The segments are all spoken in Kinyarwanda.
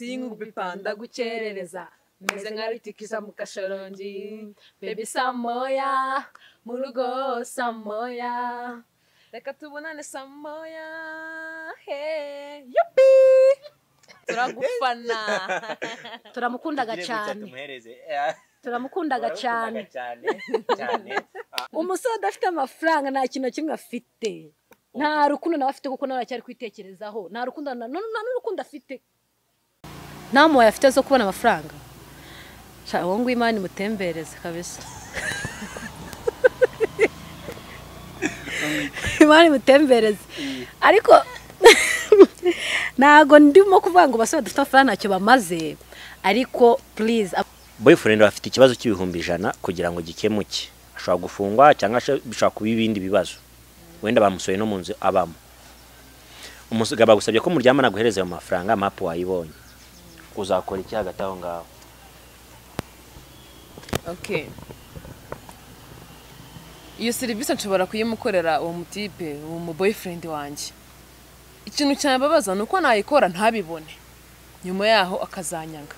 sinkubipanda gukerereza meze nkaritikisa mu kasharongi baby samoya mu rugo samoya reka tubonane samoya hey yupi turagufana turamukundaga cyane turamukundaga cyane umusore udafite amafaranga nta kintu kimwe afite nta rukundo nawe afite kuko nawe aracyari kwitekerezaho nta rukundo nta n'urukundo afite nta moya afite zo kubona amafaranga wowe ngo Imana imutembereze kabisa Imana imutembereze ariko ntago ndimo kuvuga ngo basore dufite amafaranga ntacyo bamaze ariko please boyfriend afite ikibazo cy'ibihumbi 100 kugira ngo gikemuke ashobora gufungwa cyangwa bishobora kuba ibindi bibazo wenda bamusoye no munzu abamo umusugaba gusabye ko muryamana guhereza ayo mafaranga mapu wayibonye uzakora iki hagati aho ngaho okay iyo serivisi nshobora kuyimukorera uwo mutipe uwo mu boyfriend wanje ikintu cyababaza nuko nayikora ntabibone nyuma yaho akazanyanga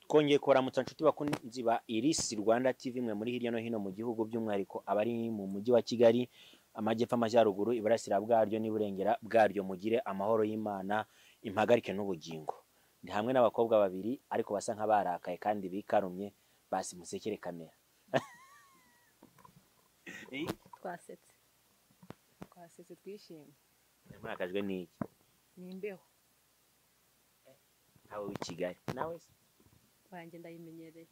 kongeye kuramutsa nshuti bakunzi ba Iris Rwanda TV mwe muri hirya no hino mu gihugu by'umwariko abari mu mujyi wa Kigali amajyepfo amajyaruguru iburasira bwaryo n'iburengera bwaryo mugire amahoro y'Imana impagarike n'ubugingo ndi hamwe n'abakobwa babiri ariko basa nk'abarakaye kandi bikarumye basi musekere kamera twasetse twishimye mwakajwe n'iki nimbeho ntawe w'ikigali nawe wanjye ndayimenyereye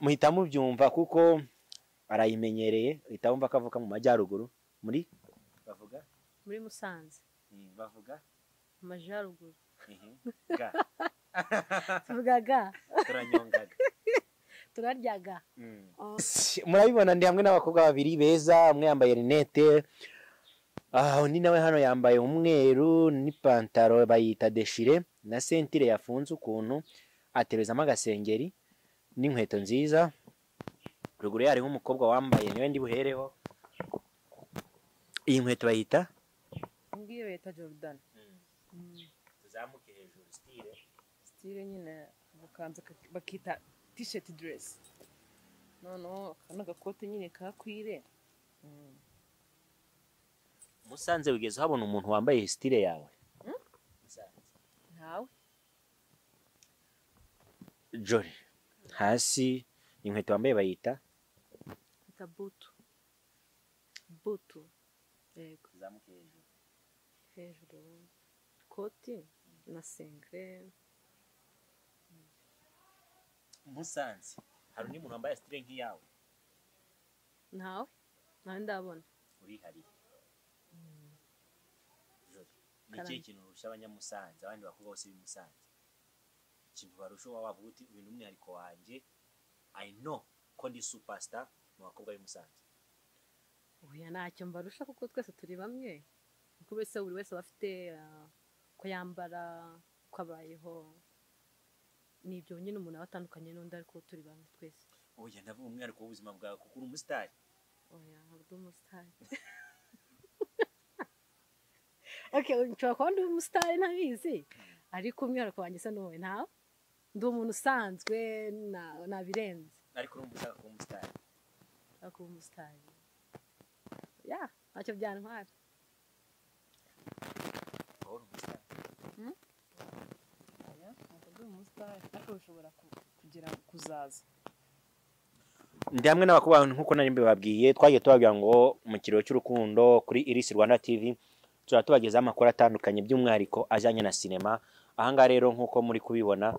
muhita mubyumva kuko arayimenyereye uhita wumva akavuka mu majyaruguru muri bavuga muri Musanze bavuga mu majyaruguru ga tuvugaga turanyongaga turaryaga murabibona ndi hamwe n'abakobwa babiri beza umwe yambaye rinete undi nawe hano yambaye umweru n'ipantaro bayita deshire na sentire yafunze ukuntu aterezamo agasengeri n'inkweto nziza ruguru yari nk'umukobwa wambaye niwe ndi buhereho iyi nkweto bayita ngiyo bita Jordan tuzamuke hejuru style nyine bukanze bakita t-shirt dress no kana gakote nyine kakwire Musanze wigeze habona umuntu wambaye style yawe ntawe Jolie hasi inkweto wambaye bayita butu yego tuzamuke hejuru koti na singlet Musanze hari undi muntu wambaye style nk'iyawe ntawe ndabona urihariye Niki ikintu urusha abanyamusanze abandi bakobwa bose b'imusanze ikintu barusha wavuga uti uyu numwe ariko wanje I know ko ndi superstar mu bakobwa b'imusanze oya ntacyo mbarusha kuko twese turi bamwe kuko bese buri wese bafite ko yambara kwabayeho nibyo nyine umuntu abatandukanye n'undi ariko turi bamwe twese oya ndavuga umwe ariko ubuzima bwawe kuko uri umustar oya ntabwo umustar okay nshobora kuba ndi umustar ntabizi ariko umwihariko wanjye se n'uwe ntawe ndi umuntu usanzwe nabirenze ariko urumva ushaka kuba umusitari akuba umusitari ya ntacyo byantwara wowe uri umusitari ntabwo ndi umusitari ariko bishobora kugira kuzaza. ndi hamwe n'abakobwa nk'uko nari mbibabwiye twagiye tubabwira ngo mu kiriro cy'urukundo kuri Iris Rwanda TV tuzaba tubagezaho amakuru atandukanye by'umwihariko ajyanye na sinema. Ahangaha rero nk'uko muri kubibona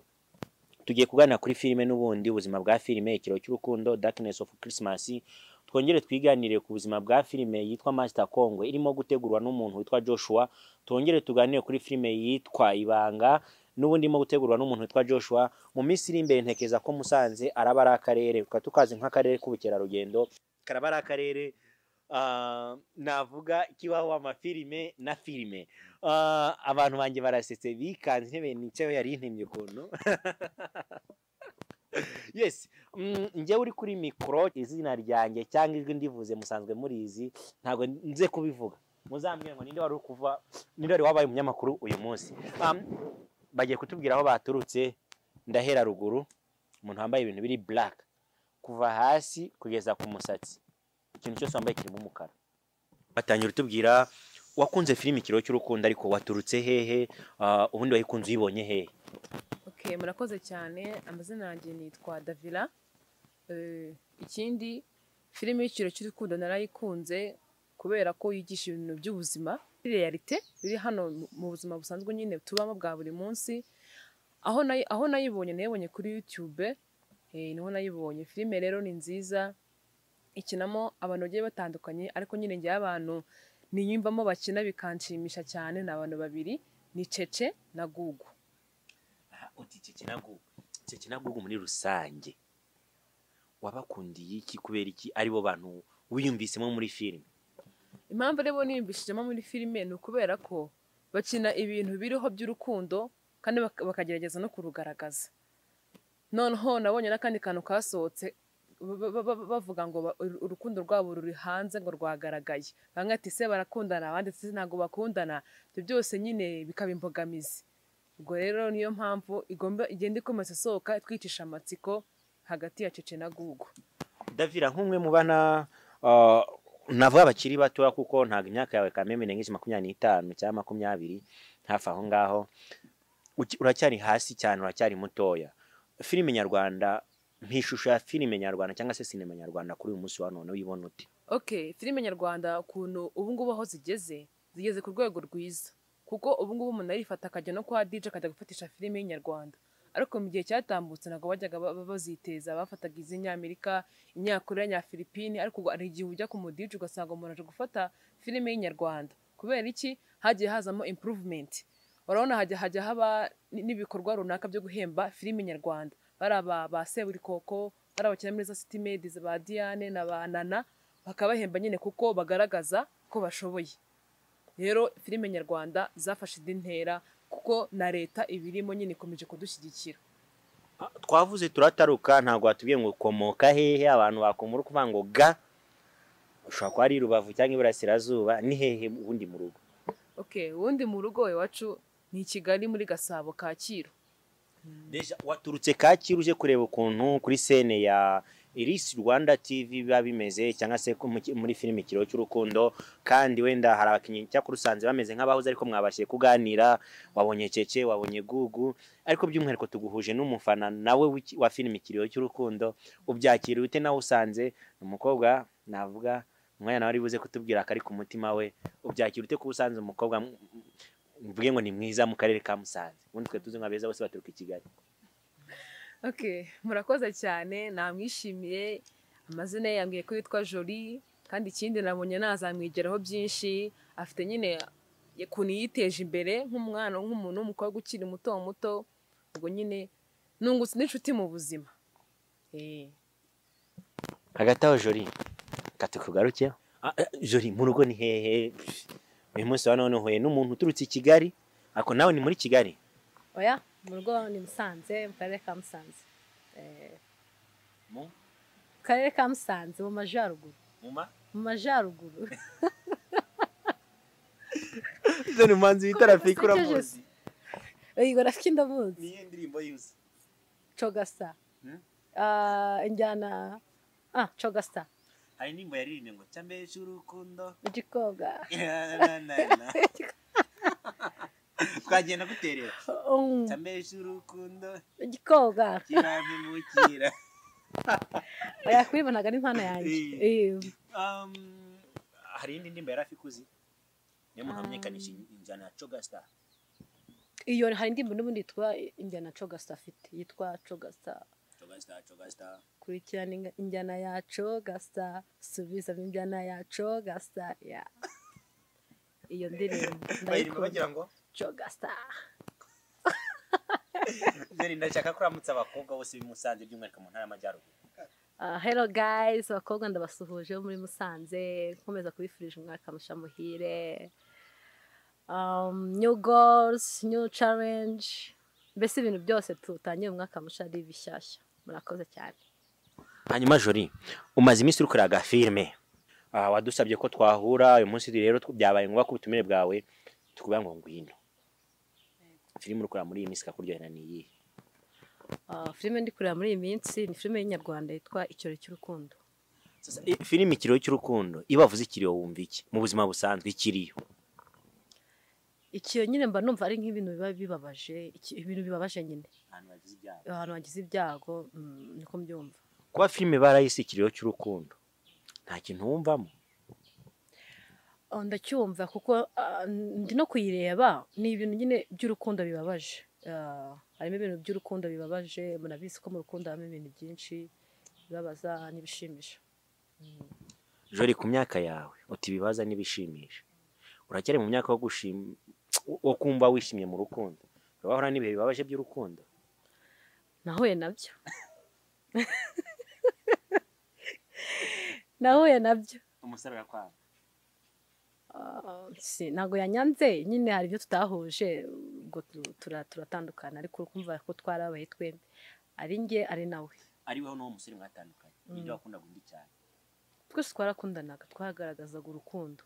tugiye kuganira kuri filime n'ubundi ubuzima bwa filime Ikiriyo cy'urukundo Darkness of Christmas. Twongere twiganire ku buzima bwa filime yitwa Master Kongwe irimo gutegurwa n'umuntu witwa Joshua. Twongere tuganire kuri filime yitwa Ibanga n'ubundi irimo gutegurwa n'umuntu witwa Joshua. Mu minsi iri imbere ntekeza ko Musanze araba ari akarere tukazi nk'akarere k'ubukerarugendo, karaba ari akarere navuga kibaho amafilime na filime. Abantu banjye barasetse bikanze intebe nicaye yari intemye ukuntu yes. Njye uri kuri mikoro izina ryanjye cyangwa ijwi ndivuze musanzwe murizi, ntabwo nze kubivuga, muzambwira ngo ninde wari wabaye umunyamakuru uyu munsi. Bagiye kutubwira aho baturutse. Ndahera ruguru, umuntu wambaye ibintu biri black kuva hasi kugeza ku musatsi, ikintu cyose wambaye kirimo umukara. Batangira utubwira wakunze filime Ikiriyo cy'urukundo ariko waturutse hehe, ubundi wayikunze uyibonye hehe? Okay, murakoze cyane. Amazina yanjye nitwa Davilla. Ikindi filime y'Ikiriyo cy'urukundo narayikunze kubera ko yigisha ibintu by'ubuzima, realite biri hano mu buzima busanzwe nyine tubamo bwa buri munsi. Aho nayibonye kuri YouTube, niho nayibonye. Filime rero ni nziza, ikinamo abantu bagiye batandukanye, ariko nyine ngiye abantu niyumvamo bakina bikanshimisha cyane ni abantu babiri, ni Cece na Gugu. Uti Cece na Gugu muri rusange wabakundiye iki, kubera iki aribo bantu wiyumvisemo muri filime? Impamvu rero niyumvishijemo muri filime ni ukubera ko bakina ibintu biriho by'urukundo kandi bakagerageza no kurugaragaza. Noneho nabonye n'akandi kantu kasohotse bavuga ngo urukundo rwabo ruri hanze ngo rwagaragaye. Bamwe ati se barakundana, abandi se ntabwo bakundana. Ibyo byose nyine bikaba imbogamizi. Ubwo rero niyo mpamvu igenda ikomeza isohoka twicisha amatsiko hagati ya Cece na Gugu. Davilla, nk'umwe mu bana navuga bakiri bato, kuko ntabwo imyaka yawe kameme nengeje 25 cyangwa 20 hafi aho ngaho, uracyari hasi cyane, uracyari mutoya. Filime nyarwanda, nk'ishusho ya filime nyarwanda cyangwa se sinema nyarwanda kuri uyu munsi wa none uyibona ute? Okay, filime nyarwanda ukuntu ubu ngubu aho zigeze ku rwego rwiza, kuko ubu ngubu umuntu arifata akajya no kwa DJ akajya gufatisha filime y'inyarwanda. Ariko mu gihe cyatambutse ntabwo bajyaga baziteza, bafataga iz'Inyamerika, Inyakoreya, Nyafilipine, ariko hari igihe ujya ku mudije ugasanga umuntu aje gufata filime y'inyarwanda. Kubera iki? Hagiye hazamo improvement. Urabona hajya haba n'ibikorwa runaka byo guhemba filime nyarwanda. Bari ba Seburikoko, bari abakina muri za City Made, ba Diane na ba Nana, bakabahemba nyine kuko bagaragaza ko bashoboye. Rero filime nyarwanda zafashe indi ntera kuko na leta ibirimo nyine ikomeje kudushyigikira. Twavuze turataruka, ntabwo watubwiye ngo ukomoka hehe, abantu bakomora kuvuga ngo ga ushobora kuba ari Rubavu cyangwa Iburasirazuba, ni hehe ubundi mu rugo? Okay, ubundi mu rugo iwacu ni Kigali muri Gasabo Kacyiru. Deja waturutse Kacyiru uje kureba ukuntu kuri scene ya Iris Rwanda TV biba bimeze, cyangwa se muri filime Ikiriyo cy'urukundo, kandi wenda hari abakinnyi cyakora usanze bameze nk'abahoze ariko mwabashye kuganira, wabonye Cece, wabonye Gugu, ariko by'umwihariko tuguhuje n'umufana nawe wa filime Ikiriyo cy'urukundo. Ubyakira ute nawe usanze umukobwa navuga umwanya nawe ari buze kutubwira akari ku mutima we, ubyakira ute ko usanze umukobwa mvuge ngo ni mwiza mu karere ka Musanze, ubundi twe tuzi nk'abeza bose baturuka i Kigali? Okay, murakoze cyane, namwishimiye. Amazina ye yambwiye ko yitwa Jolie, kandi ikindi nabonye nazamwigeraho byinshi. Afite nyine ukuntu yiteje imbere nk'umwana, nk'umuntu w'umukobwa ukiri muto. Ubwo nyine nungutse n'inshuti mu buzima. Hagati aho Jolie, katukugarukeho. Jolie, mu rugo ni hehe? Uyu munsi wa none uhuye n'umuntu uturutse i Kigali, ako nawe ni muri Kigali? Oya, mu rugo ni Musanze, mu karere ka Musanze. Mu karere ka Musanze, mu majyaruguru. Mu majyaruguru. Izo ni manzi bita Rafiki uramuzi? Yego, Rafiki ndamuzi. Niyo ndirimbo yuzi? Cogasa. injyana cogastar. hari nimba yaririmbye ngo cyambeshe urukundo igikoga twagenda guterera cyambeshe urukundo igikoga kirampimukira oya kubibonaga ni impano yanjye hari indi ndimba yari afikuzi niyo muntu amenyekanisha injyana ya cogastar iyo hari indirimbo n'ubundi yitwa injyana cogastar afite yitwa cogastar kurikirana injyana ya cogastar subiza injyana ya cogastar ya iyo ndirimbo bagira ngo cogastar Zeri ndashaka kuramutsa abakobwa bose bimusanze by'umwihariko mu ntara y'amajyaruguru. Hello guys, abakobwa ndabasuhuje muri Musanze, nkomeza kubifurije umwaka musha muhire. New goals, new challenge, mbese ibintu byose tutangiye umwaka musha ari bishyashya. Murakoze cyane. Hanyuma Jolie, umaze iminsi uri kuraga filme. Wadusabye ko twahura uyu munsi rero byabaye ngombwa ko ubutumire bwawe tukubwira ngo ngwino. Filime uri kureba muri iyi minsi kakuryohera ni iyi? Filime ndi kureba muri iyi minsi ni filime y'inyarwanda yitwa Ikiriyo cy'urukundo. Sasa filime Ikiriyo cy'urukundo ibavuze Ikiriyo wumva iki mu buzima busanzwe? Ikiriyo nyine mba numva ari nk'ibintu biba bibabaje, ibintu bibabaje nyine ahantu hagize ibyago, niko mbyumva. Kuba filime barayise Ikiriyo cy'urukundo nta kintu wumvamo? Ndacyumva kuko ndi no kuyireba, ni ibintu nyine by'urukundo bibabaje. Harimo ibintu by'urukundo bibabaje, murabizi ko mu rukundo harimo ibintu byinshi bibabaza n'ibishimisha. Jolie, ku myaka yawe uti bibaza n'ibishimisha, uracyari mu myaka wo kumva wishimye mu rukundo? Urabahora n'ibihe bibabaje by'urukundo? Nahuye nabyo. Nahuye nabyo. Umusore arakwanga? Ntago yanyanze, nyine hari ibyo tutahuje, ubwo turatandukana, ariko ukumva ko twarabaye twembi, ari njye ari nawe. Ari weho n'uwo musore mwatandukanye, nibyo wakundaga undi cyane? Twese twarakundanaga, twagaragazaga urukundo.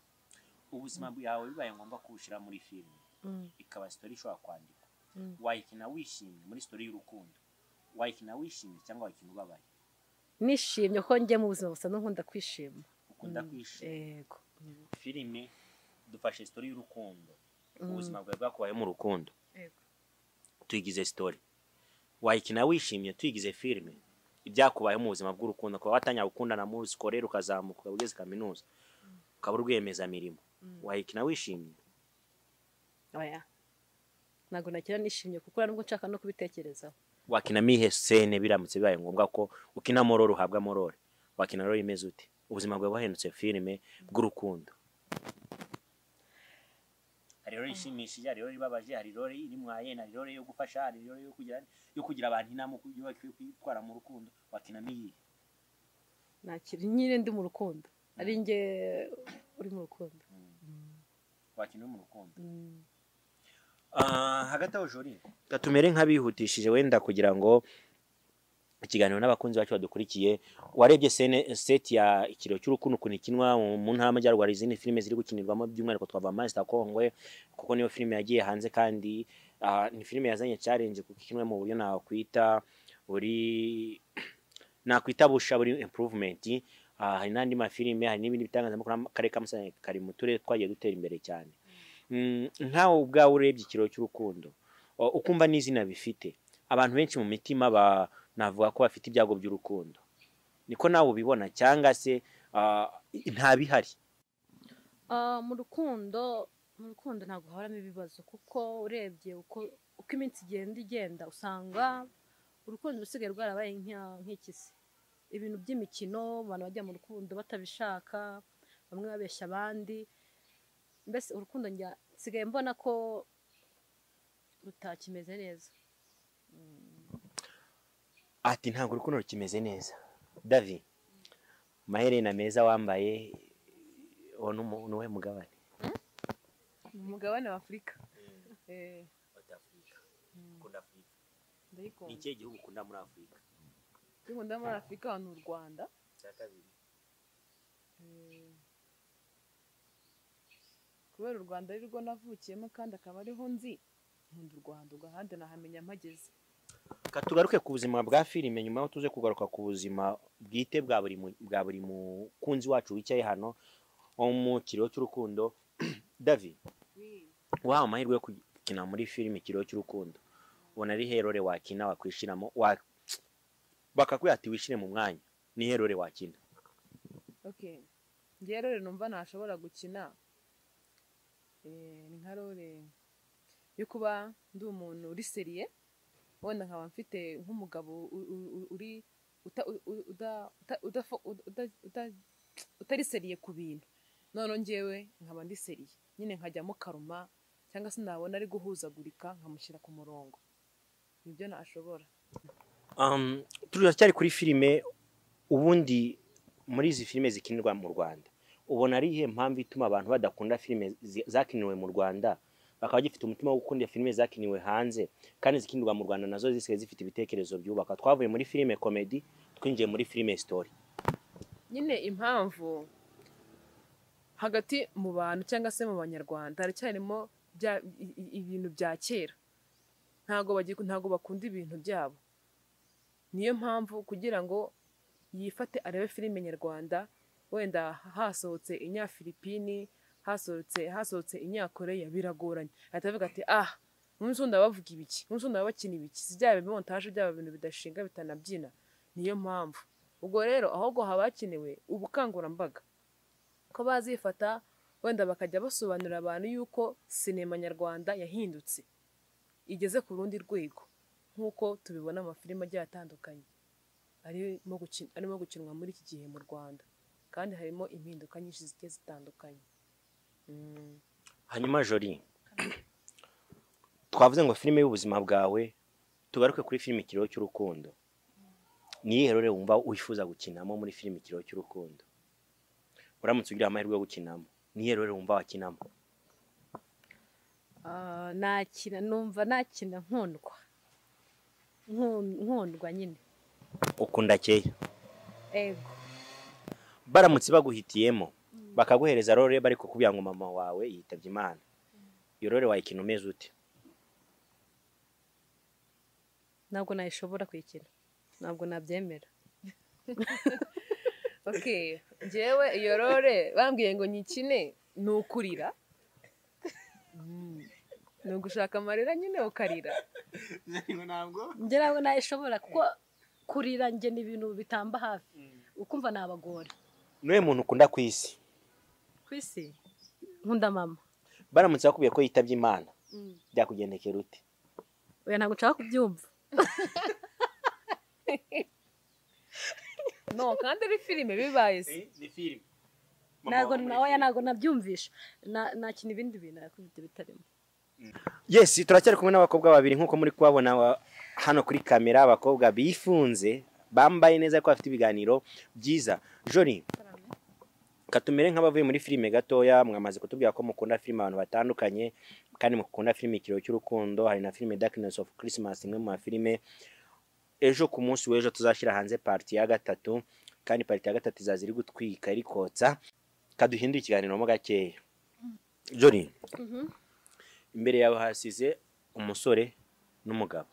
Ubuzima bwawe bibaye ngombwa kubushira muri filime ikaba story ishobora kwandikwa, wayikina wishimye muri story y'urukundo, wayikina wishimye cyangwa wayikina ubabaye? Nishimye ko njye mu buzima busanzwe nkunda kwishima. Ukunda kwishima? Yego. Filime dufashe story y'urukundo, ubuzima bwawe bwakubaye mu rukundo, tuyigize story, wayikina wishimye, tuyigize filime ibyakubaye mu buzima bw'urukundo, ko watanya gukundana muri scolaire ukazamuka ugeze kaminuza ukaba urwemeza mirimo, wayikina wishimye? Oya, ntago nakira nishimye kuko nubwo nshaka no kubitekerezaho. Wakina mihe scene biramutse bibaye ngombwa ko ukina mororo uhabwa mororo, wakina rero imeze ute? Ubuzima bwawe bwahindutse filime bw'urukundo. Hari rero ishimishije, hari rero ibabaje, hari rero iri mwaye, hari rero yo gufasha, hari rero yo kugira abantu inama yo kwitwara mu rukundo, wakina mihe? Nakiri nyine ndi mu rukundo, ari njye uri mu rukundo. Wakina mu rukundo. Hagati aho Jolie, gatumere nk'abihutishije wenda kugira ngo ikiganiro n'abakunzi bacu badukurikiye, warebye set ya Ikiriyo cy'urukundo kunikinwa mu ntara y'amajyaruguru, izindi filime ziri gukinirwamo by'umwihariko twava Master Kongwe, kuko niyo filime yagiye hanze kandi ni filime yazanye challenge kuko ikinwe mu buryo nakwita busha buri improvement. Hari n'andi mafilime, hari n'ibindi bitangazamakuru kare kamusanye kari mu turere twagiye dutera imbere cyane. Nkawe ubwawe urebye Ikiriyo cy'urukundo ukumva n'izina bifite, abantu benshi mu mitima navuga ko bafite ibyago by'urukundo, niko nawe ubibona cyangwa se nta bihari? Mu rukundo ntabwo haramo ibibazo, kuko urebye uko iminsi igenda usanga urukundo rusigaye rwarabaye nk'ikisi, ibintu by'imikino, abantu bajya mu rukundo batabishaka, bamwe babeshya abandi, mbese urukundo nsigaye mbona ko rutakimeze neza. Ati ntabwo urukundo rukimeze neza. Davi, maherena meza wambaye nuwe mugabane? Umugabane wa Afrika. Afurika. Ukunda Afrika? Ndayikunda. Ni ikihe gihugu ukunda muri Afrika? Nkunda muri Afrika ni u Rwanda. Cya kabiri? Kubera u Rwanda ari rwo navukiyemo kandi akaba ariho nzi, nkunda u Rwanda, ugahande nahamenya mpageze. Katugaruke ku buzima bwa filime nyuma yo tuze kugaruka ku buzima bwite bwa buri mukunzi wacu wicaye hano wo mu Ikiriyo cy'urukundo. Davi, wahawe amahirwe yo gukina muri filime Ikiriyo cy'urukundo, ubona ari herore wakina wakwishiramo bakakubwira ati wishire mu mwanya, ni herore wakina? Okay, njye rero numva ntashobora gukina ni nka role yo kuba ndi umuntu uri seriye, wenda nkaba mfite nk'umugabo uri utari seriye ku bintu, none njyewe nkaba ndi seriye nyine nkajyamo karuma, cyangwa se nabona ari guhuzagurika nkamushyira ku murongo, nibyo nashobora. Turacyari kuri filime. Ubundi muri izi filime zikinirwa mu Rwanda, ubona ari ihe mpamvu ituma abantu badakunda filime zakiniwe mu Rwanda, bakaba gifite umutima wo gukunda filime zakiniwe hanze kandi zikinirwa mu Rwanda nazo zisigaye zifite ibitekerezo byubaka? Twavuye muri filime comedy twinjiye muri filime story. Nyine impamvu hagati mu bantu cyangwa se mu banyarwanda haracyarimo ibintu bya kera, ntago bakunda ibintu byabo. Niyo mpamvu kugira ngo yifate arebe filime nyarwanda, wenda hasohotse inyafilipini, hasohotse inyakoreya, biragoranye. Atavuga ati umusunda bavuga ibiki, umusunda bakina ibiki, sijya montage byaba ibintu bidashinga bitanabyina. Niyo mpamvu ubwo rero ahubwo habakinewe ubukangurambaga ko bazifata, wenda bakajya basobanurira abantu yuko sinema nyarwanda yahindutse, igeze ku rundi rwego, nk'uko tubibona amafilime agiye atandukanye arimo gukinwa muri iki gihe mu Rwanda, kandi harimo impinduka nyinshi zigiye zitandukanye. Hanyuma Jolie, twavuze ngo filime y'ubuzima bwawe, tugaruke kuri filime Ikiriyo cy'urukundo. Ni iyihe role wumva wifuza gukinamo muri filime Ikiriyo cy'urukundo? Uramutse ugira amahirwe yo gukinamo, ni iyihe role wumva wakinamo? Numva nakina nkundwa nyine. Ukunda Keya? Ego. Baramutse baguhitiyemo bakaguhereza role bari kukubwira ngo mama wawe yitabye Imana, iyo role wayikina umeze ute? Ntabwo nayishobora kwikina, ntabwo nabyemera. Okay, njyewe iyo role bambwiye ngo nyikine ni ukurira, ni ugushaka amarira nyine ukarira. Njye ntabwo nayishobora kuko kurira njye ni ibintu bitamba hafi, ukumva nabagora. Niwe muntu ukunda ku isi? Ku isi nkunda mama. Baramutse bakubwiye ko yitabye Imana, byakugendekera ute? Oya, ntabwo nshaka kubyumva. No, kandi ari filime bibaye se. Ni filime. Ntabwo nabyumvisha. Nakina ibindi bintu yakubita bitarimo. Yes, turacyari kumwe n'abakobwa babiri nkuko muri kubabona hano kuri kamera, abakobwa bifunze bambaye neza ko bafite ibiganiro byiza. Jolie, katumere nk'abavuye muri filime gatoya, mwamaze kutubwira ko mukunda filime abantu batandukanye kandi mukunda filime Ikiriyo cy'urukundo, hari na filime Darkness of Christmas, imwe mu filime. Ejo ku munsi w'ejo tuzashyira hanze party ya 3, kandi party ya 3 izaziri gutwika iri kotsa. Kaduhinduye ikiganiro mo gakeya. Jolie, imbere yawe hasize umusore n'umugabo.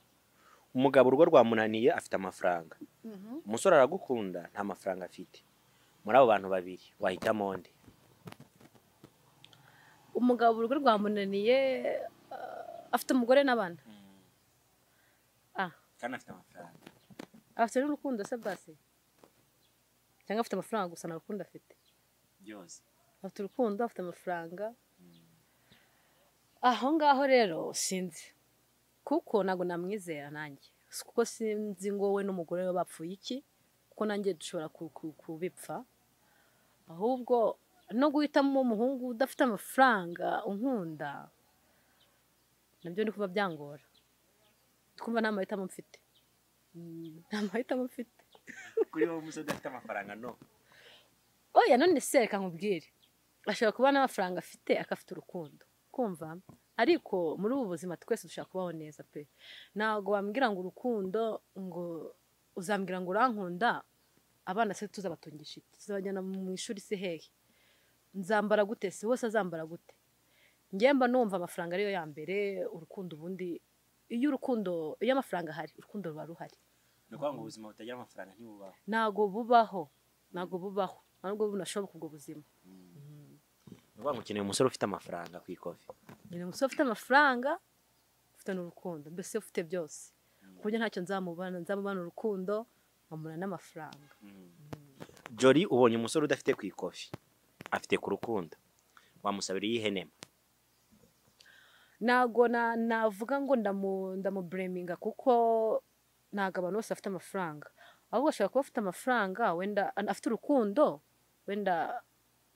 Umugabo urugo rwamunaniye, afite amafaranga. Umusore aragukunda, nta mafaranga afite. Muri abo bantu babiri wahitamo nde? Umugabo urugo rwamunaniye, afite umugore n'abana. Kandi afite amafaranga. Afite n'urukundo se basi? Cyangwa afite amafaranga gusa nta rukundo afite? Byose. Afite urukundo, afite amafaranga. Aho ngaho rero sinzi, kuko ntabwo namwizera nanjye, kuko sinzi ngo we n'umugore we bapfuye iki, kuko nanjye dushobora kubipfa. Ahubwo no guhitamo umuhungu udafite amafaranga unkunda, nabyo ndi kuba byangora. Twumva nta mahitamo mfite. Nta mahitamo mfite. Kuri wowe umusore udafite amafaranga no? Oya, none se reka nkubwire, ashobora kuba n'amafaranga afite akafite urukundo, kumva? Ariko muri ubu buzima twese dushaka kubaho neza pe. Ntabwo wambwira ngo urukundo, ngo uzambwira ngo urankunda, abana se tuzabatungisha iki? Tuzabajyana mu ishuri se hehe? Nzambara gute se? Wose azambara gute? Njye mba numva amafaranga ariyo ya mbere, urukundo ubundi iyo urukundo iyo amafaranga ahari urukundo ruba ruhari. ni ukuvuga ngo ubuzima butagira amafaranga ntibubaho. ntago bubaho ntabwo bunashoboka ubwo buzima. ni ukuvuga ngo ukeneye umusore ufite amafaranga ku ikofi. Ni umusore ufite amafaranga ufite n'urukundo mbese ufite byose ku buryo ntacyo nzamubana urukundo nkamubana n'amafaranga. Jolie ubonye umusore udafite ku ikofi afite ku rukundo wamusabira iyihe nema? Ntago navuga ngo ndamubureminga kuko ntago abantu bose bafite amafaranga, ahubwo ashobora kuba afite amafaranga wenda afite urukundo wenda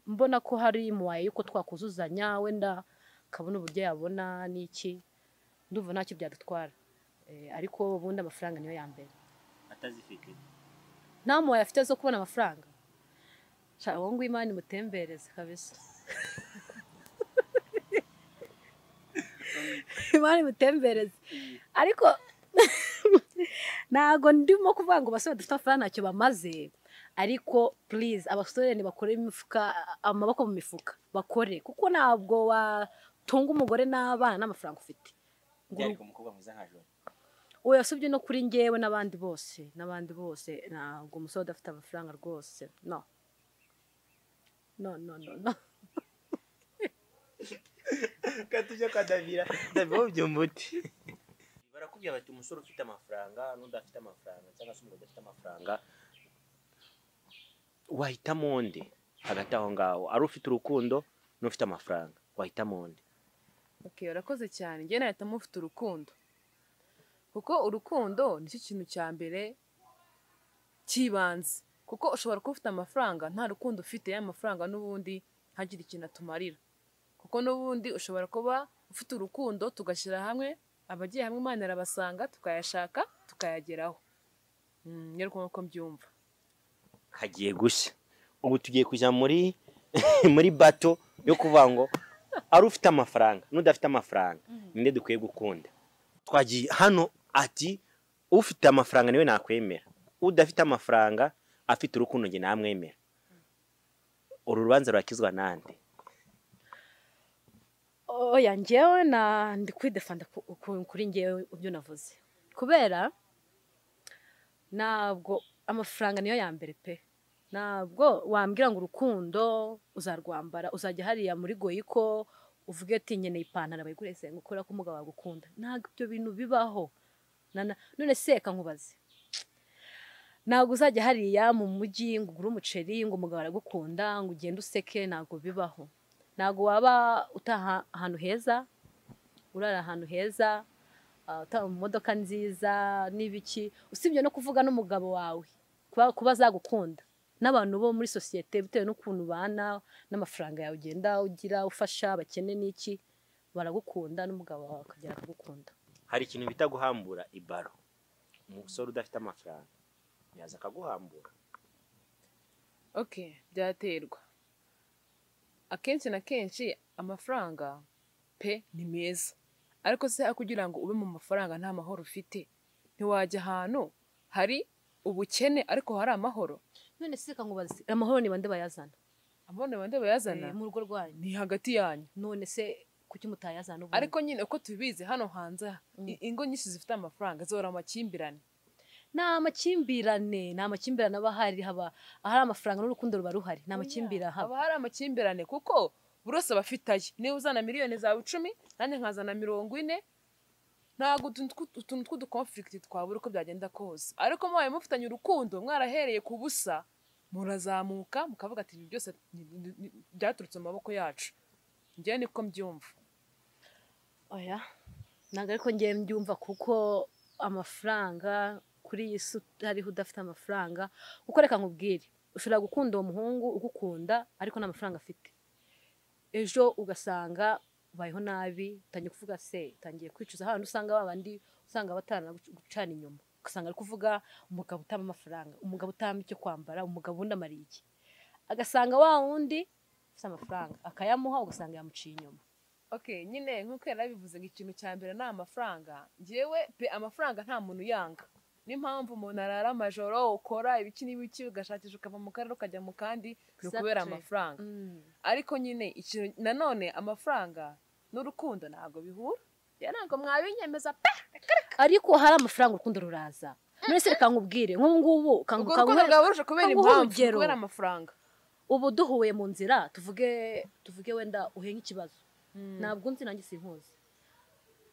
mbona ko hari muwaye yuko twakuzuzanya wenda kabona uburyo yabona n'iki ndumva ntacyo byadutwara, ariko ubundi amafaranga niyo ya mbere. Atazifite nta muwaye afite zo kubona amafaranga uwo ngo Imana imutembereze kabisa. Imana imutembereze ariko ntago ndimo kuvuga ngo basore dufite amafaranga ntacyo bamaze, ariko please abasore ntibakore imifuka amaboko mu mifuka bakore kuko ntabwo watunga umugore n'abana n'amafaranga ufite. ariko umukobwa mwiza nka Jolie oya subye no kuri ngewe n'abandi bose ntabwo umusore udafite amafaranga rwose no. katujya kwa Davilla byumbuti barakubwira bati umusore ufite amafaranga n'udafite amafaranga cyangwa se umugore udafite amafaranga wahitamo nde hagati aho ngaho ari ufite urukundo n'ufite amafaranga wahitamo nde? Okay, urakoze cyane. Njye nahitamo ufite urukundo kuko urukundo nicyo kintu cya mbere cy'ibanze, kuko ushobora kuba ufite amafaranga nta rukundo ufite y'amafaranga n'ubundi ntagire ikintu atumarira, kuko n'ubundi ushobora kuba ufite urukundo tugashyira hamwe abagiye hamwe Imana irabasanga tukayashaka tukayageraho. Rero uko mbyumva hagiye gushya ubu tugiye kujya muri bato yo kuvuga ngo ari ufite amafaranga n'udafite amafaranga ninde dukwiye gukunda. Twagiye hano ati ufite amafaranga niwe nakwemera, udafite amafaranga afite urukundo nge namwemera. Uru rubanza rurakizwa nande? Oya njyewe ndi kwidefanda kuri njyewe ibyo navuze, kubera ntabwo amafaranga niyo ya mbere pe. Ntabwo wambwira ngo urukundo uzarwambara uzajya hariya muri Goyiko uvuge ati nkeneye ipantaro bayigurese ngo ukora ko umugabo wagukunda. Ntabwo ibyo bintu bibaho. None seka nkubaze, ntabwo uzajya hariya mu mujyi ngo ugure umuceri ngo umugabo aragukunda ngo ugende useke. Ntabwo bibaho. Ntabwo waba utaha ahantu heza urara ahantu heza utaha mu modoka nziza n'ibiki usibye no kuvuga n'umugabo wawe kuba azagukunda n'abantu bo muri sosiyete bitewe n'ukuntu bana n'amafaranga yawe ugenda ugira ufasha abakene n'iki baragukunda n'umugabo wawe akagera akagukunda. Hari ikintu bita guhambura ibaro. Umusore udafite amafaranga yaza akaguhambura. Okay, byaterwa. Akenshi na kenshi amafaranga pe ni meza, ariko se kugira ngo ube mu mafaranga nta mahoro ufite ntiwajya ahantu hari ubukene ariko hari amahoro. None seka nkubaze amahoro ni bande bayazana? Amahoro ni bande bayazana? Mu rugo rwanyu ni hagati yanyu. None se kuki mutayazana ubu? Ariko nyine uko tubizi hano hanze ingo nyinshi zifite amafaranga zora amakimbirane. Nta makimbirane aba hari, haba ahari amafaranga n'urukundo ruba ruhari. Nta makimbirane haba hari amakimbirane kuko buri wese abafitaye. Niba uzana miliyoni zawe 10 nanjye nkazana 40, ntabwo utuntu tw'udukonflict twabura uko byagenda kose. Ariko mwaye mufitanye urukundo mwarahereye ku busa murazamuka mukavuga ati ibi byose byaturutse mu maboko yacu. Njye niko mbyumva. Oya ntabwo ariko njye mbyumva kuko amafaranga kuri iyi si hariho udafite amafaranga. Kuko reka nkubwire ushobora gukunda uwo muhungu ugukunda ariko nta mafaranga afite, ejo ugasanga ubayeho nabi utangiye kuvuga se utangiye kwicuza hano usanga babandi usanga batana gucana inyuma ugasanga ari kuvuga umugabo utama amafaranga, umugabo utama icyo kwambara, umugabo undi amariye iki, agasanga wa wundi ufite amafaranga akayamuha ugasanga yamuciye inyuma. Okay, nyine nkuko yarabivuze ngo ikintu cya mbere na amafaranga. Ngewe pe amafaranga nta muntu yanga. N'impamvu umuntu arara amajoro ukora ibiki n'ibiki ugashakisha ukava mu karere ukajya mu kandi kubera amafaranga. Ariko nyine ikintu nanone amafaranga n'urukundo ntabwo bihura. ntabwo mwabinyemeza pe ariko hari amafaranga urukundo ruraza none se reka nkubwire nk'ubu ngubu ubwo urukundo rwaburuje kubera impamvu kubera amafaranga ubu duhuye mu nzira tuvuge wenda uhenga ikibazo ntabwo nzi nanjye sinkuzi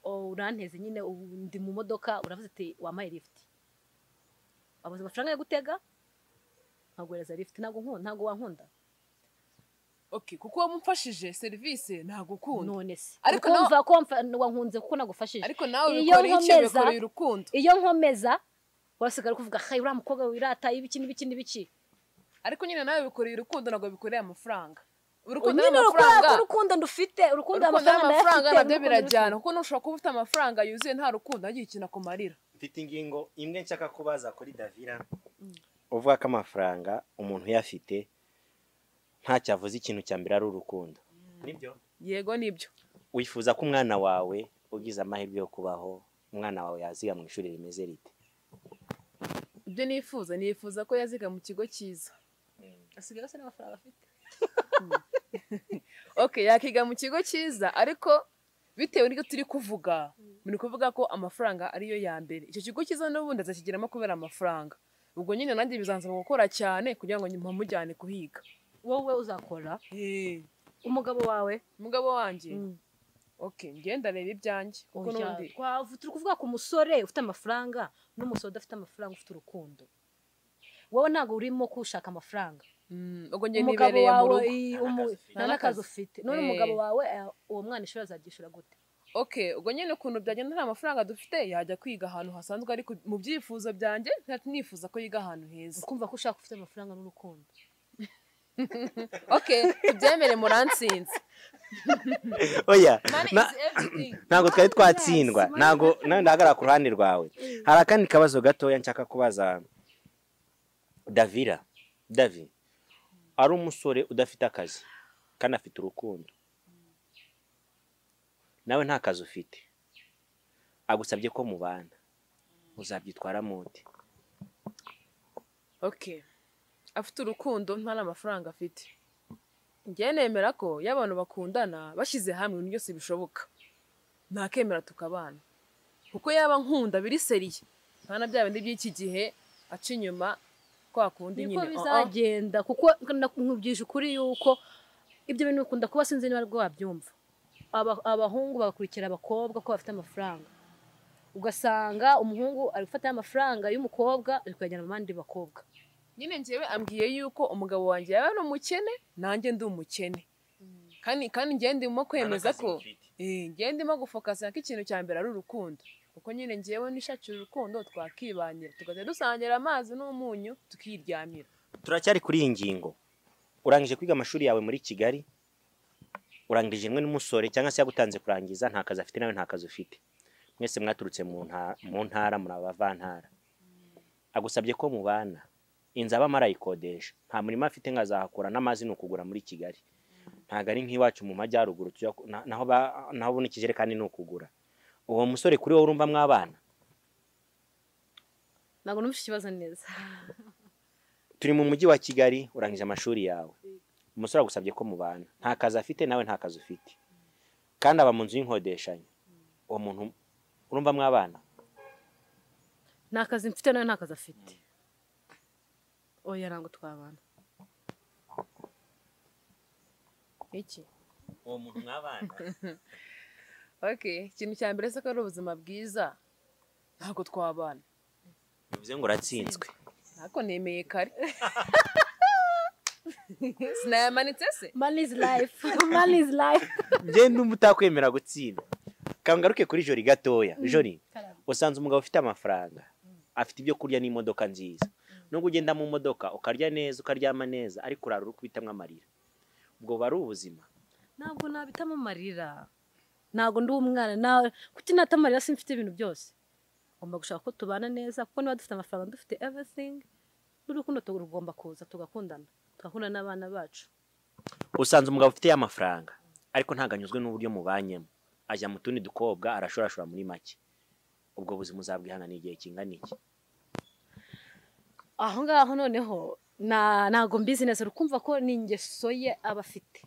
uranteze nyine ndi mu modoka uravuze ati wampaye lift wabuze amafaranga yo gutega nkaguhereza lift ntabwo wankunda okay kuko wamufashije service ntabwo ukunda none se ariko kumva ko wankunze kuko nagufashije ariko nawe bikora iki bikoreye urukundo iyo nkomeza wasigara kuvuga hayi uriya mukobwa wirata ibiki n'ibiki ariko nyine nawe bikoreye urukundo ntabwo bikoreye amafaranga urukundo ndufite urukundo amafaranga nabyo birajyana kuko nushobora kuba ufite amafaranga yuzuye nta rukundo hagiye ikintu akumarira mfite ingingo imwe nshaka kubaza kuri Davilla uvuga ko amafaranga umuntu uyafite ntacyo avuze ikintu cya mbere ari urukundo nibyo yego nibyo wifuza ko umwana wawe ugize amahirwe yo kubaho umwana wawe yaziga mu ishuri rimeze rite ibyo nifuza ko yaziga mu kigo cyiza asigaye asa n'amafaranga afite okay yakiga mu kigo cyiza ariko bitewe n'ibyo turi kuvuga muri kuvuga ko amafaranga ariyo ya mbere icyo kigo cyiza n'ubundi azakigiramo kubera amafaranga ubwo nyine nanjye bizansaba gukora cyane kugira ngo mpamujyane kuhiga wowe uzakora umugabo wanjye okay ngenda reba ibyanjye kuko n'undi turi kuvuga ku musore ufite amafaranga n'umusore udafite amafaranga ufite urukundo wowe ntabwo urimo kushaka amafaranga ubwo njye nibereye mu rugo nta n'akazi ufite none umugabo wawe uwo mwana ishuri azaryishura gute okay ubwo nyine ukuntu byagenda nta mafaranga dufite yajya kwiga ahantu hasanzwe ariko mu byifuzo byanjye nifuza ko yiga ahantu heza ukumva ko ushaka ufite amafaranga n'urukundo okay tubyemere muransinze oya ntabwo twari twatsindwa ntabwo ndahagarara ku ruhande rwawe hari akandi kabazo gatoya nshaka kubaza Davilla ari umusore udafite akazi kandi afite urukundo nawe nta kazi ufite agusabye ko mubana uzabyitwara muti okay afite urukundo nta n'amafaranga afite njye nemera ko iyo abantu bakundana bashyize hamwe ibintu byose bishoboka ntakemera tukabana kuko yaba nkunda biri seriye nta na bya bindi by'iki gihe aca inyuma kwa kundi nyine niko bizagenda kuko nkubwije ukuri yuko ibyo bintu bikunda kuba sinzi niba rwo wabyumva abahungu bagakurikira abakobwa ko bafite amafaranga ugasanga umuhungu ari gufata amafaranga y'umukobwa ari kuyajyana mu bandi bakobwa nyine njyewe ambwiye yuko umugabo wanjye yaba ari umukene nanjye ndi umukene kandi njye ndimo kwemeza ko njye ndimo gufokasa ko ikintu cya mbere ari urukundo kuko nyine njyewe nishakira urukundo twakibanira tugahita dusangira amazi n'umunyu tukiryamira turacyari kuri iyi ngingo urangije kwiga amashuri yawe muri Kigali urangije imwe n'umusore cyangwa se yagutanze kurangiza nta kazi afite nawe nta kazi ufite mwese mwaturutse mu ntara muri abavantara agusabye ko mubana inzu aba marayikodesha nta murimo afite nkazahakora n'amazi n'ukugura muri Kigali ntago ari nk'iwacu mu majyaruguru naho ubona ikijerekani n'ukugura uwo musore kuri wowe urumva mwabana ntabwo numva ikibazo neza turi mu mujyi wa Kigali urangije amashuri yawe umusore agusabye ko mubana nta kazi afite nawe nta kazi ufite kandi aba mu nzu y'inkodeshanyo uwo muntu urumva mwabana nta kazi mfite nawe nta kazi afite oya ntabwo twabana iki uwo muntu mwabana okay ikintu cya mbere se ko ari ubuzima bwiza ntabwo twabana bivuze ngo uratsinzwe ntabwo nemeye kare sinayamanitse se money is life ngende umutakwemera gutsinda kangaruke kuri Jolie gatoya Jolie usanze umugabo ufite amafaranga afite ibyo kurya n'imodoka nziza nubwo ugenda mu modoka ukarya neza ukaryama neza ariko urara uri kubitamwa amarira ubwo bari ubuzima ntabwo nabitamo amarira ntabwo ndi umwana nawe kuki natamarira simfite ibintu byose ngomba gushaka ko tubana neza kuko niba dufite amafaranga dufite everything n'urukundo tugomba kuza tugakundana n'abana bacu usanze umugabo ufite amafaranga ariko ntaganyuzwe n'uburyo mubanyemo ajya mu tundi dukobwa arashorashora muri make ubwo buzima uzabwihana n'igihe kingana iki aho ngaho noneho ntago mbizi neza ukumva ko ni ingeso ye aba afite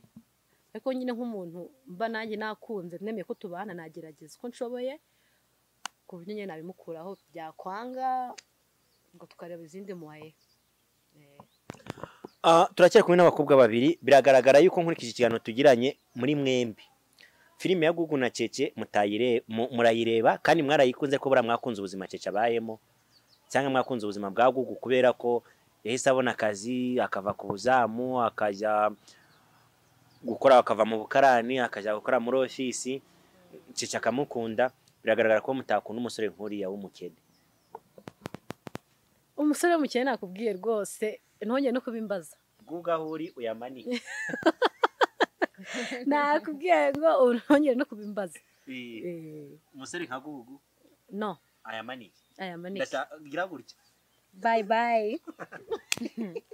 ariko nyine nk'umuntu mba nanjye nakunze nemeye ko tubana nagerageza uko nshoboye ku buryo nyine nabimukuraho byakwanga ngo tukareba izindi muwaye. Turacyari kumwe n'abakobwa babiri, biragaragara yuko nkurikije ikiganiro tugiranye muri mwembi filime ya Gugu na Cece murayireba kandi mwarayikunze ko mwakunze ubuzima Cece abayemo, cyangwa mwakunze ubuzima bwa Gugu kubera ko yahise abona akazi akava ku buzamu akajya gukora, akava mu bukarani akajya gukora muri ofisi, Cece akamukunda. Biragaragara ko mutakunda umusore nkuriya w'umukene. Umusore w'umukene nakubwiye rwose ntongeye no kubimbaza. Gugu aho uri uyamanike. Nakubwiye ngo ntongeye no kubimbaza. Umusore nka Gugu no ayamanike. Ndagira gutya. Bye bye.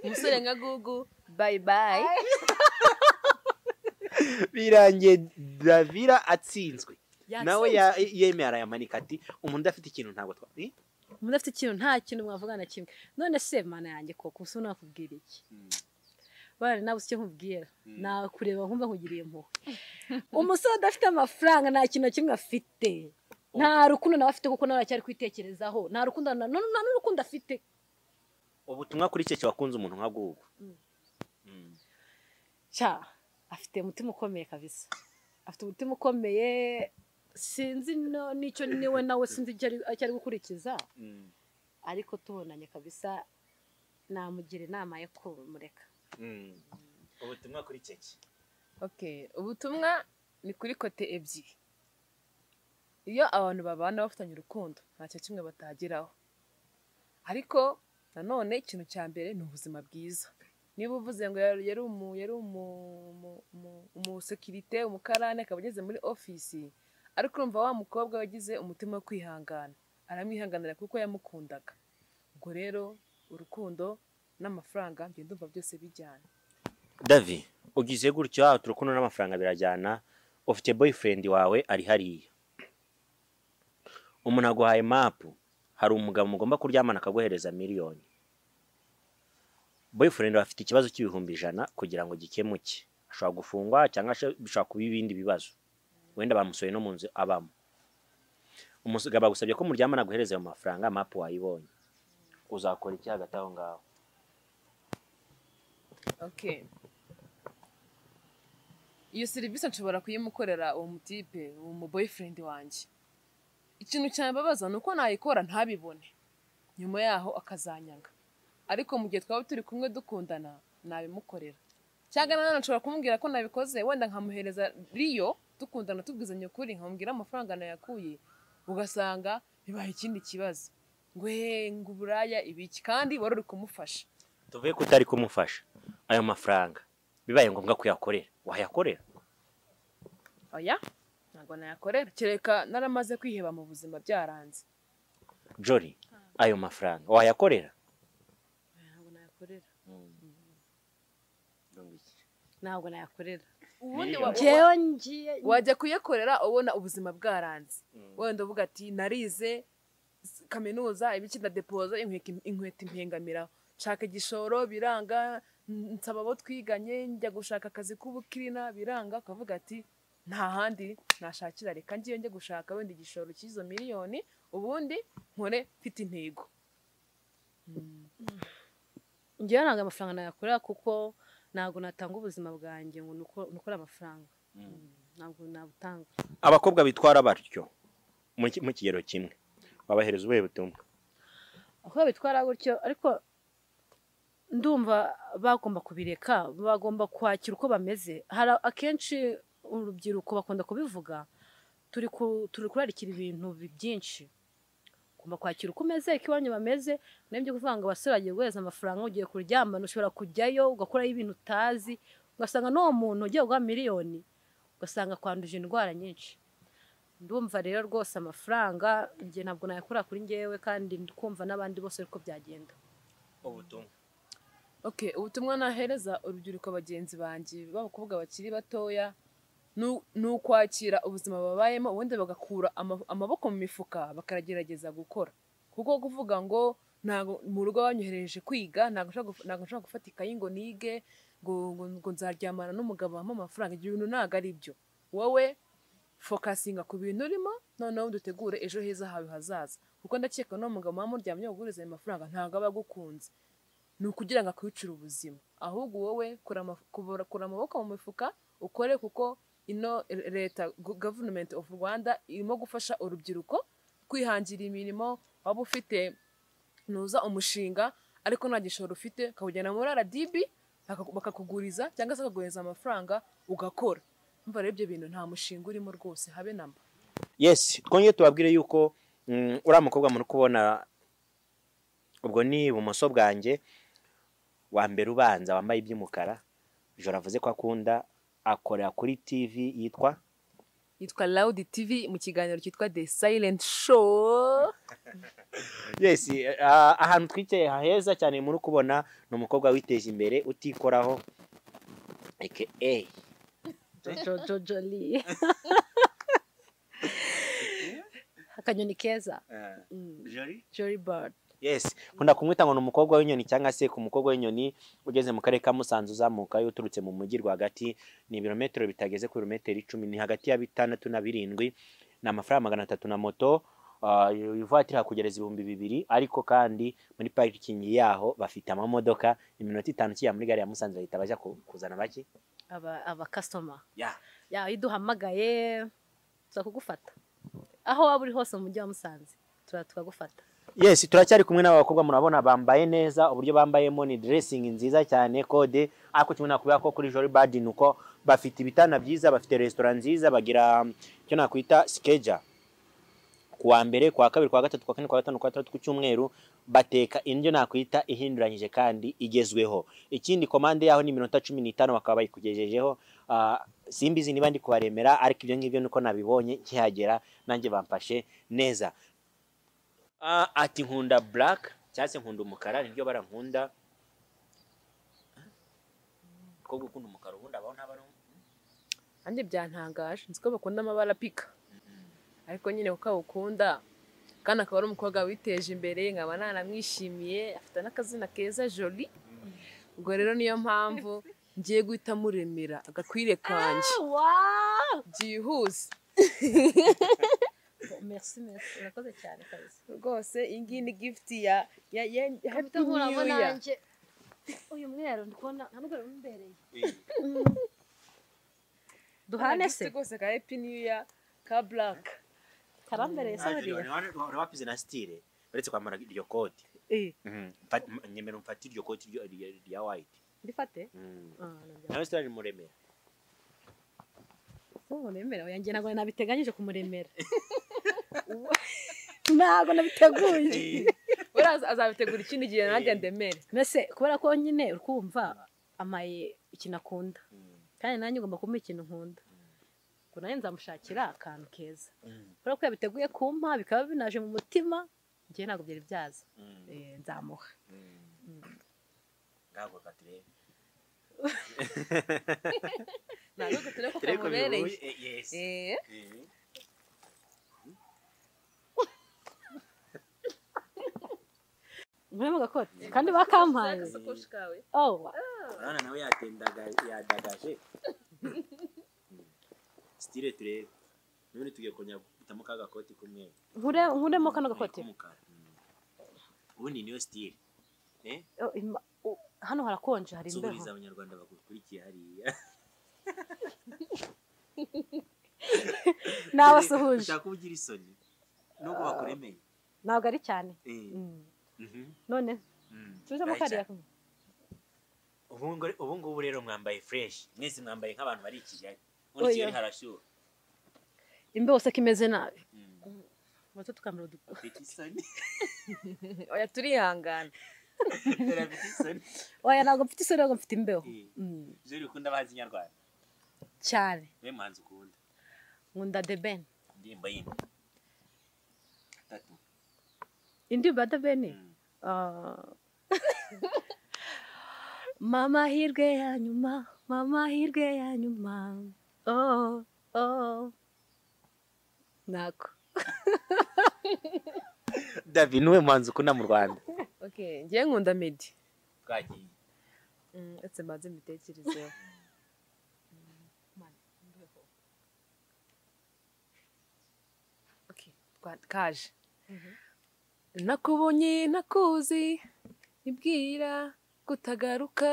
Umusore nka Gugu bye bye. Birangiye Davilla atsinzwe. Nawe yemeye arayamanika ati umuntu udafite ikintu ntabwo umuntu afite ikintu nta kintu mwavugana kimwe. None se mana yanjye koko uso nakubwira iki? Bari nawe icyo nkubwira nakureba nkumva nkugiriye impuhwe. Umusore udafite amafaranga nta kintu kimwe afite, nta rukundo nawe afite kuko nawe aracyari kwitekerezaho, nta rukundo n'urukundo afite. Ubutumwa kuri Cece wakunze umuntu nka Gugu? Afite umutima ukomeye kabisa, afite umutima ukomeye. Sinzi n'icyo niwe nawe sinzi icyo ari gukurikiza, ariko tubonanye kabisa namugira inama yo kumureka. Ubutumwa kuri Cece? Ubutumwa ni kuri kote ebyiri. Iyo abantu babana bafitanye urukundo ntacyo kimwe batageraho, ariko nanone ikintu cya mbere ni ubuzima bwiza. Niba uvuze ngo yari umusekirite umukarani akaba ageze muri ofisi, ariko urumva wa mukobwa wagize umutima wo kwihangana aramwihanganira kuko yamukundaga. Ubwo rero urukundo n'amafaranga ngenda ndumva byose bijyana. Davi, ugize gutyo urukundo n'amafaranga birajyana, ufite boyfriend wawe ari hariya, umuntu aguhaye mapu, hari umugabo mugomba kuryamana akaguhereza miliyoni. Boyfriend afite ikibazo cy'ibihumbi 100 kugira ngo gikemuke, ashobora gufungwa cyangwa bishobora kuba ibindi bibazo, wenda bamusoye no mu nzu abamo. Umugabo agusabye ko muryamana aguhereza ayo mafaranga, mapu wayibonye, uzakora iki hagati aho ngaho? Iyo serivisi nshobora kuyimukorera uwo mutipe, uwo boyfriend wanjye. Ikintu cyambabaza nuko nayikora ntabibone, nyuma yaho akazanyanga. Ariko mu gihe twaba turi kumwe dukundana nabimukorera, cyangwa nanone nshobora kumubwira ko nabikoze, wenda nkamuhereza riyo dukundana tubwizanye ukuri, nkamubwira amafaranga nayakuye, ugasanga bibaye ikindi kibazo ngo uburaya ibiki, kandi wari uri kumufasha. Tuvuye ko utari kumufasha, ayo mafaranga bibaye ngombwa kuyakorera, wayakorera? Oya, ntabwo nayakorera, kereka naramaze kwiheba mu buzima byaranze. Jolie, ayo mafaranga wayakorera? Ntabwo nayakorera. Ubundi wajya kuyakorera ubona ubuzima bwaranze, wenda uvuga ati narize kaminuza ibiki ndadepoza inkweto impengamira, nshaka igishoro biranga, nsaba abo twiganye njya gushaka akazi k'ubukirina biranga, akavuga ati nta handi nashakira, reka ngiye njye gushaka wenda igishoro cy'izo miliyoni, ubundi nkore mfite intego. Ngiye ntabwo amafaranga nayakorera kuko ntabwo natanga ubuzima bwanjye ngo nukore amafaranga, ntabwo nabutanga. Abakobwa bitwara batyo mu kigero kimwe babahereza ubuhe butumwa? Abakobwa bitwara gutyo ariko ndumva bagomba kubireka, bagomba kwakira uko bameze. Hari akenshi urubyiruko bakunda kubivuga, turi kurarikira ibintu byinshi. Ugomba kwakira uko umeze, ikiwanyu bameze, nibyo kuvuga ngo abasore bagiye guhereza amafaranga ugiye kuryamana, ushobora kujyayo ugakoraho ibintu utazi, ugasanga n'uwo muntu ugiye guha miliyoni ugasanga kwanduje indwara nyinshi. Ndumva rero rwose amafaranga njye ntabwo nayakora kuri njyewe, kandi ndikumva n'abandi bose uko byagenda. Ubutumwa ubutumwa nahereza urubyiruko bagenzi banjye b'abakobwa bakiri batoya ni ukwakira ubuzima babayemo, ubundi bagakura amaboko mu mifuka bakagerageza gukora, kuko kuvuga ngo ntago mu rugo banyohereje kwiga, ntago nshobora gufata ikayi ngo nige ngo nzaryamana n'umugabo wampa amafaranga. Ibyo bintu ntago ari byo. Wowe fokasinga ku bintu urimo, noneho dutegure ejo heza hawe hazaza, kuko ndakeka no mugabo muryamye uguriza ayo mafaranga ntago aba agukunze, ni ukugira ngo akwicire ubuzima. Ahubwo wowe kura amaboko mu mifuka ukore, kuko ino leta government of Rwanda irimo gufasha urubyiruko kwihangira imirimo. Waba ufite nuza umushinga ariko nta gishoro ufite, ukawujyana muri RDB bakakuguriza cyangwa se bakaguhereza amafaranga ugakora. Umva rero ibyo bintu nta mushinga urimo rwose habe namba. Yes, twongeye tubabwire yuko uriya mukobwa muri kubona ubwo ni ibumoso bwanjye wa mbere ubanza wambaye iby'umukara, Jolie avuze ko akunda, akorera kuri TV yitwa Loud TV mu kiganiro cyitwa The Silent Show. Yes, ahantu twicaye haheza cyane muri kubona ni umukobwa witeje imbere utikoraho aka Jolie. Akanyoni keza. Jolie bird. Yes, kunda kumwita ngo ni umukobwa w'inyoni cyangwa se ku mukobwa w'inyoni ugeze mu karere ka Musanze uzamuka uturutse mu mujyi rwagati, ni ibirometero bitageze ku birometero 10, ni hagati ya 6 na 7, ni amafaranga 300 na moto. Ivatiri hakugereza 2,000, ariko kandi muri parking yaho bafite amamodoka. Iminota 5 kiya muri gare ya Musanze bahita baje kuzana baki aba customer. Ya iduhamagaye tuzakugufata aho waba uri hose mu mujyi wa Musanze, tukagufata. Yes, turacyari kumwe n'abakobwa murabona bambaye neza, uburyo bambayemo ni dressing nziza cyane, code ako kimwe nakubya ko kuri Jolie Bad nuko bafite ibitana byiza, bafite restaurant nziza, bagira cyo nakwita schedule kuwa mbere, kwa kabiri, kwa gatatu, kwa kane, kwa gatanu, kwa gatandatu, ku cyumweru bateka indyo nakwita ihinduranyije kandi igezweho. Ikindi komande yaho ni minota 15 bakaba bayikugejejeho. Simbizi niba ndi kubaremera, ariko ibyo ngibyo nuko nabibonye nkihagera nanjye bamfashe neza. Ati nkunda black cyangwa se nkunda umukara, nibyo barankunda ko gukunda umukara ubundi abaho ntabara. Anje byantangaje, nzi ko bakunda amabara pika, ariko nyine uko ukunda kandi akaba ari umukobwa witeje imbere, nkaba nanamwishimiye, afite n'akazina keza Jolie. Ubwo rero niyo mpamvu ngiye guhita muremera agakwire kanje byihuse. Merci, urakoze cyane kabisa rwose. Iyi ngiyi ni gift ya Happy New Year. Uyu mweru ndikubona ntabwo rumbereye. Duhane se rwose ka Happy New Year ka black karambereye se buriya. Uri wapize na style uretse kwambara iryo koti. Nyemera umfata iryo koti rya white. Ndifate? Nawe style muremera. Muremera yanjye ntabwo nabiteganyije kumuremera. Ntabwo nabiteguye. Uraza azabitegura ikindi gihe nanjye ndemere. Mbese kubera ko nyine urkumva amaye ikintu akunda, kandi nanjye ngomba kumuha ikintu nkunda, ngo nanjye nzamushakira akantu keza. Kubera ko yabiteguye kumpa bikaba binaje mu mutima, njye ntabwo byari byaza. Nzamuha. Ntabwo katire. Ntabwo tureko kamubereye. Yes. Mwema gakote kandi bakampaye. Agasakoshi kawe. Oh. Urana nawe yadagaje. Style turebe. None tugiye konya gutamo ka gakoti kumwe. Nkuremo kano gakote. Ubundi niyo style. Hano harakonje, hari imbeho. Suriza abanyarwanda bagukurikiye hariya. Nabasuhuje. Ushaka kugira isoni nuko bakuremeye. Ntabwo ari cyane. None tuza mukariya kumwe. Ubu ngubu rero mwambaye fresh, mwese mwambaye nk'abantu bari Kigali. Muri Kigali harashyuha. Imbeho se kimeze nabi. Bato tukamera ufite isoni. Oya turihangana. Oya ntabwo mfite isoni, ntabwo mfite imbeho. Jolie ukunda abahanzi nyarwanda cyane. We muhanzi ukunda? Nkunda The Ben. Indirimbo yindi 3. Indirimbo ya The Ben? Mama hirwe ya nyuma, mama hirwe ya nyuma. Nako. Davi niwe muhanzi ukunda mu Rwanda? Okay, ngiye nkunda Meddy. Bwagiye. Etse mbanze mbitekerezeho. Okay, kaje. Nakubonye nakuzi ibwira kutagaruka.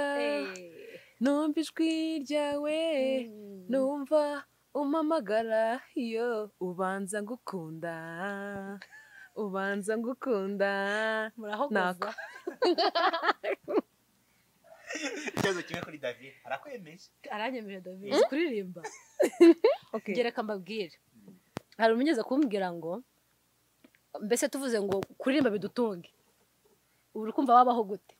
Numva ijwi ryawe numva umpamagara iyo ubanza ngukunda. Ubanza ngukunda. Murahogoza. Ikibazo kimwe kuri Davilla arakwemeje. Aranyemeje Davilla kuririmba. Okay. Gereka mbabwire. Hari umunyeze kumbwira ngo mbese tuvuze ngo kuririmba bidutunge. Uri kumva wabaho gute?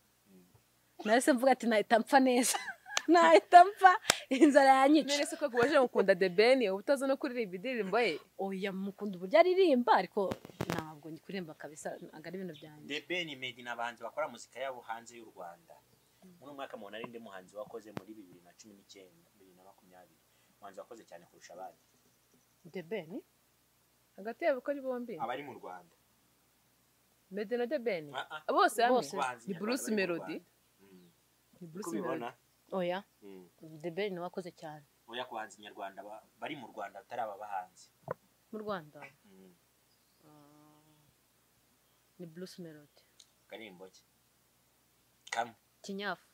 Nahise mvuga ati nahita mpfa neza. Nahita mpfa inzara yanyica. None se ko waje gukunda The Ben ubutazo no kuririmba indirimbo ye? Oya mukunda uburyo aririmba ariko ntabwo ndikuririmba kabisa agari ibintu byanjye. The Ben Meddy n'abanzi bakora muzika yabo hanze y'u Rwanda. Muri mwaka mu narinde muhanzi wakoze muri 2019 2020. Muhanzi wakoze cyane kurusha abandi. The Ben Hagati yabo ko ari bombi. Abari mu Rwanda. Meddy na The Ben. Bose hamwe. Ni Brucemelody. Ni Brucemelody. Oya. The Ben wakoze cyane. Oya kubanza Nyarwanda bari mu Rwanda atari aba bahanzi. Mu Rwanda. Ni Brucemelody. Karimbo ki? Kam. Kinyafu.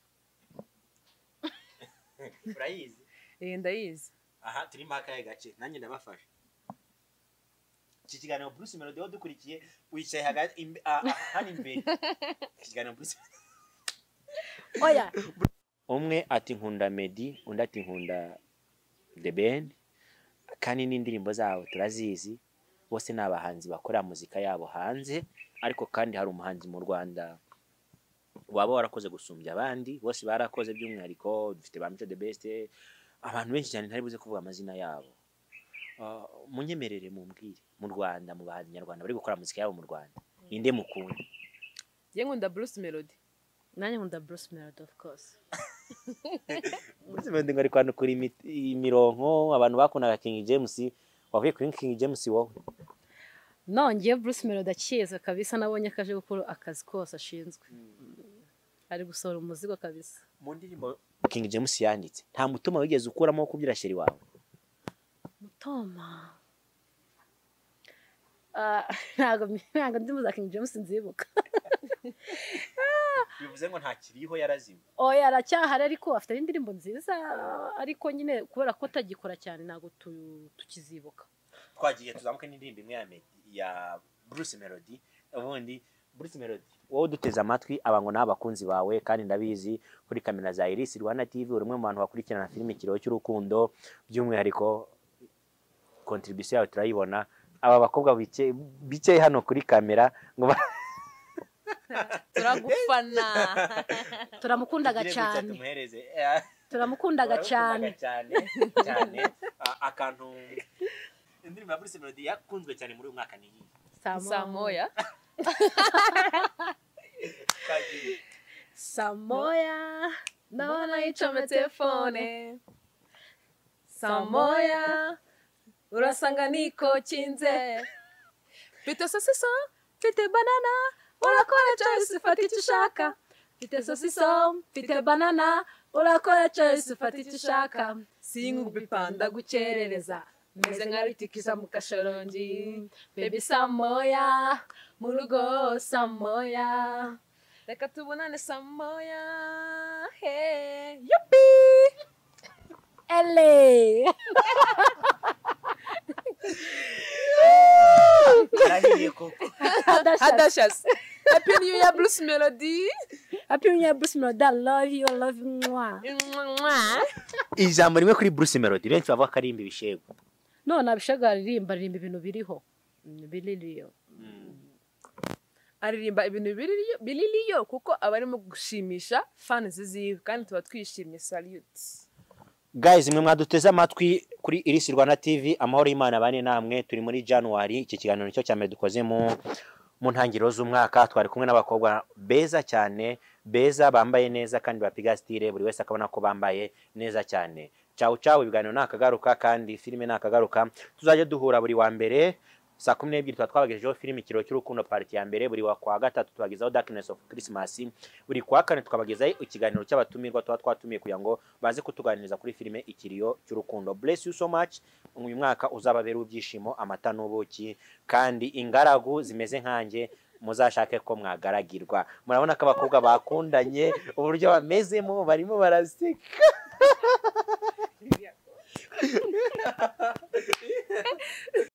Urayizi? Ndayizi. Aha turi mpaka gace nanjye ndabafasha. Iki kiganiro Brucemelody wadukurikiye wicaye hagati hano imbere. Ikiganiro Brucemelody. Oya. Umwe ati nkunda Meddy, undi ati nkunda The Ben. Kandi n'indirimbo zabo turazizi. Bose n'abahanzi bakora muzika yabo hanze, ariko kandi hari umuhanzi mu Rwanda waba warakoze gusumbya abandi. Bose barakoze by'umwihariko, dufite ba Mico the Best, abantu benshi cyane ntari buze kuvuga amazina yabo. Munyemerere mumbwire mu Rwanda mu bahanzi nyarwanda bari gukora muzika yabo mu Rwanda, inde mukunda? Ye nkunda Brucemelody. Nanye nkunda Brucemelody of course. Brucemelody ngari kwano kuri imironko abantu bakundaga King James, wavuye kuri King James wowe? Nongiye Brucemelody akiza kabisa, nabonye kaje gukora akazi kose ashinzwe. Ari gusohora umuzigo kabisa. Mu ndirimbo King James yanditse nta mutoma wigeze ukuramo wo kubyira sheri wawe? Mutoma. Ntago ndimuza King James nzibuka. Bivuze ngo nta kiriho yarazimye. Oya aracyahari ariko afite indirimbo nziza ariko nyine kubera ko tagikora cyane ntago tukizibuka. Twagiye tuzamuka n'indirimbo imwe ya Brucemelody. Ubundi Brucemelody wowe duteze amatwi abango n'abakunzi bawe, kandi ndabizi kuri kamera za Iris Rwanda TV uri umwe mu bantu bakurikirana filime Ikiriyo cy'urukundo, by'umwihariko contribution yawe turayibona. Aba bakobwa bicaye hano kuri kamera ngo turagufana. Turamukundaga cyane. Turamukundaga cyane. Cyane. Akantu indirimbo ya Brucemelody yakunzwe cyane muri uyu mwaka ni iyi. Samoya. Samoya. Naona icome telefone. Samoya. Urasanga niko kinze. Fite sosiso, fite banana. Urakora choice ufata icyo ushaka. Fite sosiso, fite banana. Urakora choice ufata icyo ushaka. Sinkubipanda gukerereza. Meze nkaritikisa mu kashorongi. Baby Samoya, mu rugo Samoya. Reka tubonane Samoya. Hey, yupi! Ele. Hadashas. Happy New Year Brucemelody. Happy New Year Brucemelody. I love you. I love you. Ijambo rimwe kuri Brucemelody benshi bavuga ko ari imbi bishego. No nabishega aririmba ibintu biriho. Bililiyo. Aririmba ibintu bililiyo kuko abarimo gushimisha fans ziwe, kandi tuba twishimye. Salute. Guys, mwe mwaduteze amatwi kuri Iris Rwanda TV, amahoro y'Imana bane namwe. Turi muri January, iki kiganiro cyo cyame dukoze mu ntangiriro z'umwaka. Twari kumwe n'abakobwa beza cyane, beza bambaye neza kandi bapiga style, buri wese akabona ko bambaye neza cyane. Ciao ciao, ibiganiro nakagaruka kandi filime nakagaruka. Tuzaje duhura buri wa mbere saa 12 tuba twabagejejeho filime Ikiriyo cy'urukundo part ya mbere, buri wa kwa gatatu tubagezaho Darkness of Christmas, buri kwa kane tukabagezaho ikiganiro cy'abatumirwa tuba twatumiye kugira ngo baze kutuganiriza kuri filime Ikiriyo cy'urukundo. Bless you so much. Uyu mwaka uzababera ibyishimo, amata n'ubuki, kandi ingaragu zimeze nkanjye muzashake ko mwagaragirwa. Murabona ko abakobwa bakundanye uburyo bamezemo barimo baraseka.